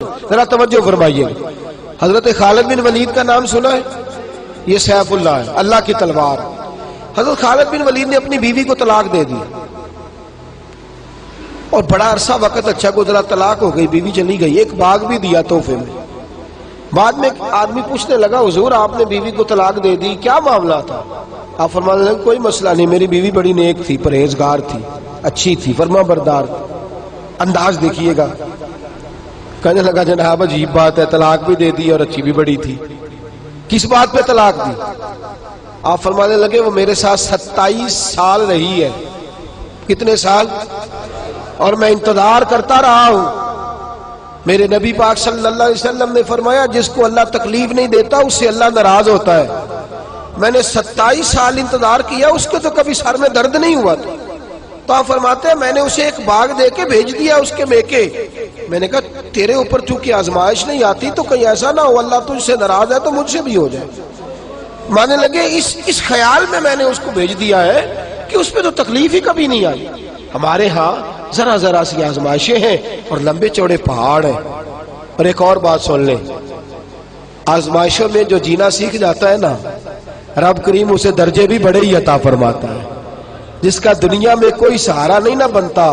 ذرا توجہ فرمائیے. حضرت خالد بن ولید کا نام سنا ہے؟ یہ سیف اللہ ہے، اللہ کی تلوار. حضرت خالد بن ولید نے اپنی بیوی کو طلاق دے دی اور بڑا عرصہ وقت اچھا گزرا، طلاق ہو گئی، بیوی چلی گئی. ایک باغ بھی دیا تحفے میں. بعد میں ایک آدمی پوچھنے لگا، حضور آپ نے بیوی کو طلاق دے دی، کیا معاملہ تھا؟ آپ فرمانے لگے کوئی مسئلہ نہیں، میری بیوی بڑی نیک تھی، پرہیزگار تھی، اچھی تھی، فرما بردار تھی. انداز دیکھیے گا. کہنے لگا جناب عجیب بات ہے، طلاق بھی دے دی اور اچھی بھی بڑی تھی، کس بات پہ طلاق دی؟ آپ فرمانے لگے وہ میرے ساتھ 27 سال رہی ہے. کتنے سال؟ اور میں انتظار کرتا رہا ہوں. میرے نبی پاک صلی اللہ علیہ وسلم نے فرمایا جس کو اللہ تکلیف نہیں دیتا اس سے اللہ ناراض ہوتا ہے. میں نے 27 سال انتظار کیا، اس کے تو کبھی سر میں درد نہیں ہوا تھا. تو آپ فرماتے ہیں میں نے اسے ایک باغ دے کے بھیج دیا اس کے میکے. میں نے کہا تیرے اوپر چونکہ آزمائش نہیں آتی تو کہیں ایسا نہ ہو اللہ تجھ سے ناراض ہے تو مجھ سے بھی ہو جائے. مانے لگے اس خیال میں نے اس کو بھیج دیا ہے کہ اس پہ تو تکلیف ہی کبھی نہیں آئی. ہمارے ہاں ذرا ذرا سی آزمائشیں ہیں اور لمبے چوڑے پہاڑ ہیں. اور ایک اور بات سن لیں، آزمائشوں میں جو جینا سیکھ جاتا ہے نا، رب کریم اسے درجے بھی بڑے ہی عطا فرماتا ہے. جس کا دنیا میں کوئی سہارا نہیں نہ بنتا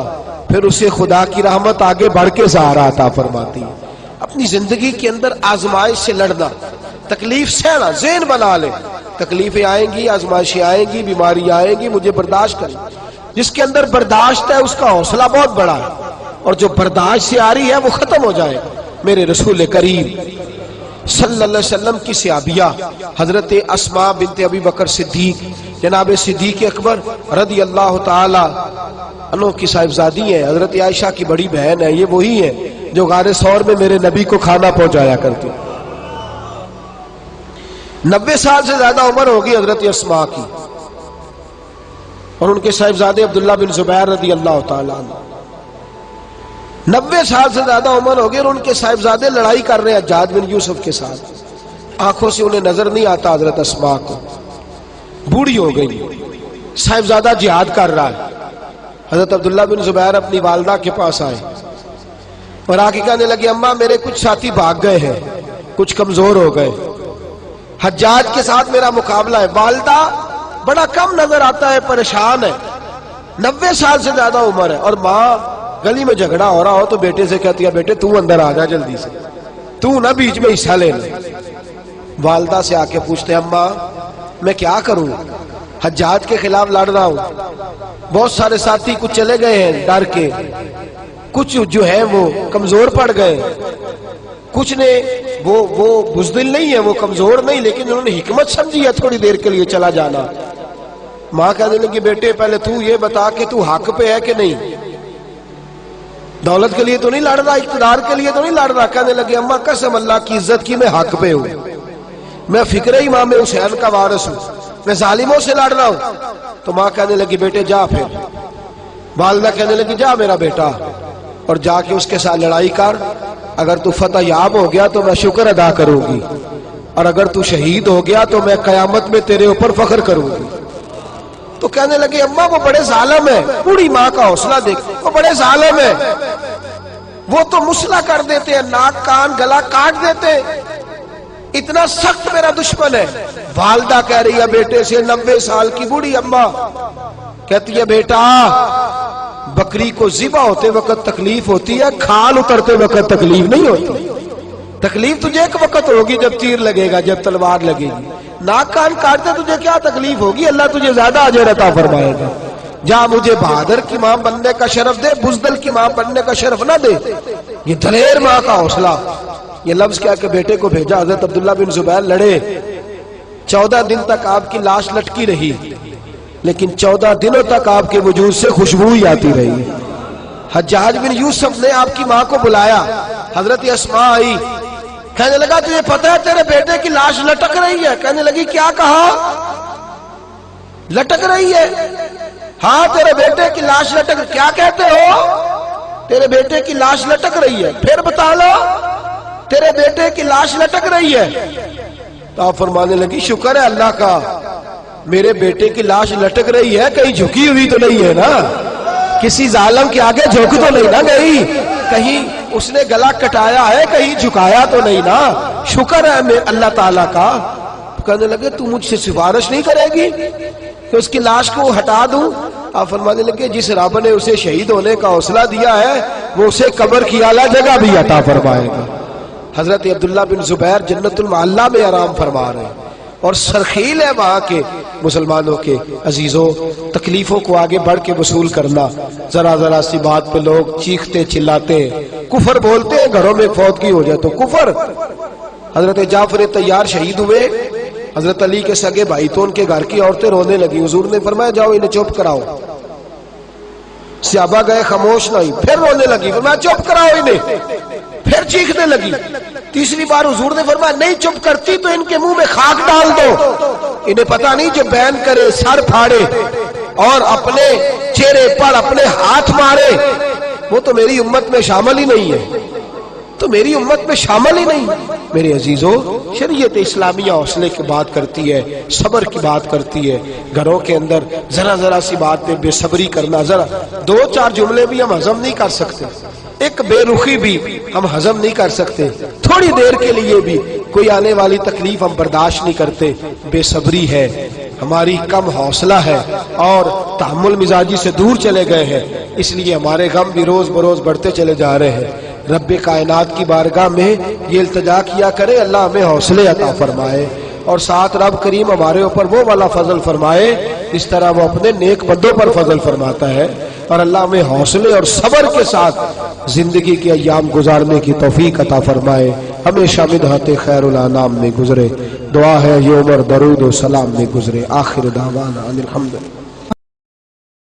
پھر اسے خدا کی رحمت آگے بڑھ کے سہارا عطا فرماتی ہے. اپنی زندگی کے اندر آزمائش سے لڑنا، تکلیف سہنا، ذہن بنا لے تکلیفیں آئیں گی، آزمائشیں آئیں گی، بیماری آئیں گی، مجھے برداشت کریں. جس کے اندر برداشت ہے اس کا حوصلہ بہت بڑا ہے، اور جو برداشت سے آ رہی ہے وہ ختم ہو جائے. میرے رسول کریم صلی اللہ علیہ وسلم کی صحابیہ حضرت اسماء بنت ابی بکر صدیق، جناب صدیق اکبر رضی اللہ تعالی عنہ کی صاحبزادی ہیں، حضرت عائشہ کی بڑی بہن ہے. یہ وہی ہیں جو غار ثور میں میرے نبی کو کھانا پہنچایا کرتی. 90 سال سے زیادہ عمر ہوگی حضرت اسماء کی، اور ان کے صاحبزادے عبداللہ بن زبیر رضی اللہ تعالیٰ عنہ. 90 سال سے زیادہ عمر ہوگی اور ان کے صاحبزادے لڑائی کر رہے ہیں حجاج بن یوسف کے ساتھ. آنکھوں سے انہیں نظر نہیں آتا حضرت اسماء کو، بوڑھی ہو گئی. صاحبزادہ جہاد کر رہا ہے. حضرت عبداللہ بن زبیر اپنی والدہ کے پاس آئے اور آ کے کہنے لگے اماں میرے کچھ ساتھی بھاگ گئے ہیں، کچھ کمزور ہو گئے، حجاج کے ساتھ میرا مقابلہ ہے. والدہ بڑا کم نظر آتا ہے، پریشان ہے، 90 سال سے زیادہ عمر ہے. اور ماں گلی میں جھگڑا ہو رہا ہو تو بیٹے سے کہتی ہے بیٹے تو اندر آ جا جلدی سے، تو نہ بیچ میں حصہ لے لے. والدہ سے آ کے پوچھتے ہیں اماں میں کیا کروں، حجاج کے خلاف لڑ رہا ہوں، بہت سارے ساتھی کچھ چلے گئے ہیں ڈر کے، کچھ جو ہے وہ کمزور پڑ گئے، کچھ نے وہ بزدل نہیں ہے، وہ کمزور نہیں، لیکن انہوں نے حکمت سمجھی ہے تھوڑی دیر کے لیے چلا جانا. ماں کہنے لگی بیٹے پہلے تو یہ بتا کہ تو حق پہ ہے کہ نہیں، دولت کے لیے تو نہیں لڑ رہا، اقتدار کے لیے تو نہیں لڑ رہا. کہنے لگی اماں قسم اللہ کی عزت کی میں حق پہ ہوں، میں فکر امام حسین کا وارث ہوں، میں ظالموں سے لڑ رہا ہوں. تو ماں کہنے لگی بیٹے جا. پھر والدہ کہنے لگی جا میرا بیٹا اور جا کے اس کے ساتھ لڑائی کر، اگر تو فتح یاب ہو گیا تو میں شکر ادا کروں گی، اور اگر تو شہید ہو گیا تو میں قیامت میں تیرے اوپر فخر کروں گی. تو کہنے لگے اماں وہ بڑے ظالم ہے. بوڑھی ماں کا حوصلہ دیکھ، وہ بڑے ظالم ہے، وہ تو مسئلہ کر دیتے ہیں، ناک کان گلا کاٹ دیتے ہیں، اتنا سخت میرا دشمن ہے. والدہ کہہ رہی ہے بیٹے سے، 90 سال کی بوڑھی اماں کہتی ہے بیٹا بکری کو ذبح ہوتے وقت تکلیف ہوتی ہے، کھال اترتے وقت تکلیف نہیں ہوتی. تکلیف تجھے ایک وقت ہوگی جب تیر لگے گا، جب تلوار لگے گی. ناک کان کاٹتے تجھے کیا تکلیف ہوگی، اللہ تجھے زیادہ اجر عطا فرمائے گا. جا مجھے بہادر کی ماں بننے کا شرف دے، بزدل کی ماں بننے کا شرف نہ دے. یہ دلیر ماں کا حوصلہ. یہ لفظ کیا کہ بیٹے کو بھیجا. حضرت عبداللہ بن زبیر لڑے، 14 دن تک آپ کی لاش لٹکی رہی، لیکن 14 دنوں تک آپ کے وجود سے خوشبو ہی آتی رہی. حجاج بن یوسف نے آپ کی ماں کو بلایا، حضرت اسماء آئی، کہنے لگا تجھے پتہ ہے تیرے بیٹے کی لاش لٹک رہی ہے؟ کہنے لگی کیا کہا؟ لٹک رہی ہے؟ ہاں تیرے بیٹے کی لاش لٹک. کیا کہتے ہو؟ تیرے بیٹے کی لاش لٹک رہی ہے. پھر بتا لو. تیرے بیٹے کی لاش لٹک رہی ہے. تو آپ فرمانے لگی شکر ہے اللہ کا، میرے بیٹے کی لاش لٹک رہی ہے، کہیں جھکی ہوئی تو نہیں ہے نا، کسی ظالم کے آگے جھک تو نہیں نہ گئی، کہیں اس نے گلا کٹایا ہے کہیں جھکایا تو نہیں نا, شکر ہے میں اللہ تعالیٰ کا. کہنے لگے تو مجھ سے سفارش نہیں کرے گی کہ اس کی لاش کو ہٹا دوں؟ آپ فرمانے لگے جس رب نے اسے شہید ہونے کا حوصلہ دیا ہے وہ اسے قبر کی اعلیٰ جگہ بھی عطا فرمائے گا. حضرت عبداللہ بن زبیر جنت المعلیٰ میں آرام فرما رہے ہیں اور سرخیل ہے وہاں کے مسلمانوں کے. عزیزوں, تکلیفوں کو آگے بڑھ کے وصول کرنا, ذرا ذرا سی بات پہ لوگ چیختے چلاتے ہیں, کفر بولتے ہیں, گھروں میں فوتگی ہو جائے تو کفر. حضرت جعفر طیار شہید ہوئے, حضرت علی کے سگے بھائی تو ان کے گھر کی عورتیں رونے لگی. حضور نے فرمایا جاؤ انہیں چپ کراؤ. صحابہ گئے, خاموش نہیں, پھر رونے لگی. فرمایا چپ کراؤ انہیں, پھر چیخنے لگی. تیسری بار حضور نے فرمایا نہیں چپ کرتی تو ان کے منہ میں خاک ڈال دو. انہیں پتہ نہیں جو بین کرے, سر پھاڑے اور اپنے چہرے پر اپنے ہاتھ مارے وہ تو میری امت میں شامل ہی نہیں ہے, تو میری امت میں شامل ہی نہیں. میرے عزیزوں, شریعت اسلامیہ حوصلے کی بات کرتی ہے, صبر کی بات کرتی ہے. گھروں کے اندر ذرا ذرا سی بات پہ بے صبری کرنا, ذرا دو چار جملے بھی ہم ہضم نہیں کر سکتے, ایک بے رخی بھی ہم ہضم نہیں کر سکتے, تھوڑی دیر کے لیے بھی کوئی آنے والی تکلیف ہم برداشت نہیں کرتے. بے صبری ہے, ہماری کم حوصلہ ہے اور تحمل مزاجی سے دور چلے گئے ہیں, اس لیے ہمارے غم بھی روز بروز بڑھتے چلے جا رہے ہیں. رب کائنات کی بارگاہ میں یہ التجا کیا کرے اللہ ہمیں حوصلے عطا فرمائے اور ساتھ رب کریم ہمارے اوپر وہ والا فضل فرمائے اس طرح وہ اپنے نیک بندوں پر فضل فرماتا ہے. اور اللہ ہمیں حوصلے اور صبر کے ساتھ زندگی کے ایام گزارنے کی توفیق عطا فرمائے. ہمیشہ مدحت خیر الانام میں گزرے. دعا ہے یہ عمر درود و سلام میں گزرے. آخر دعوانا ان الحمدللہ.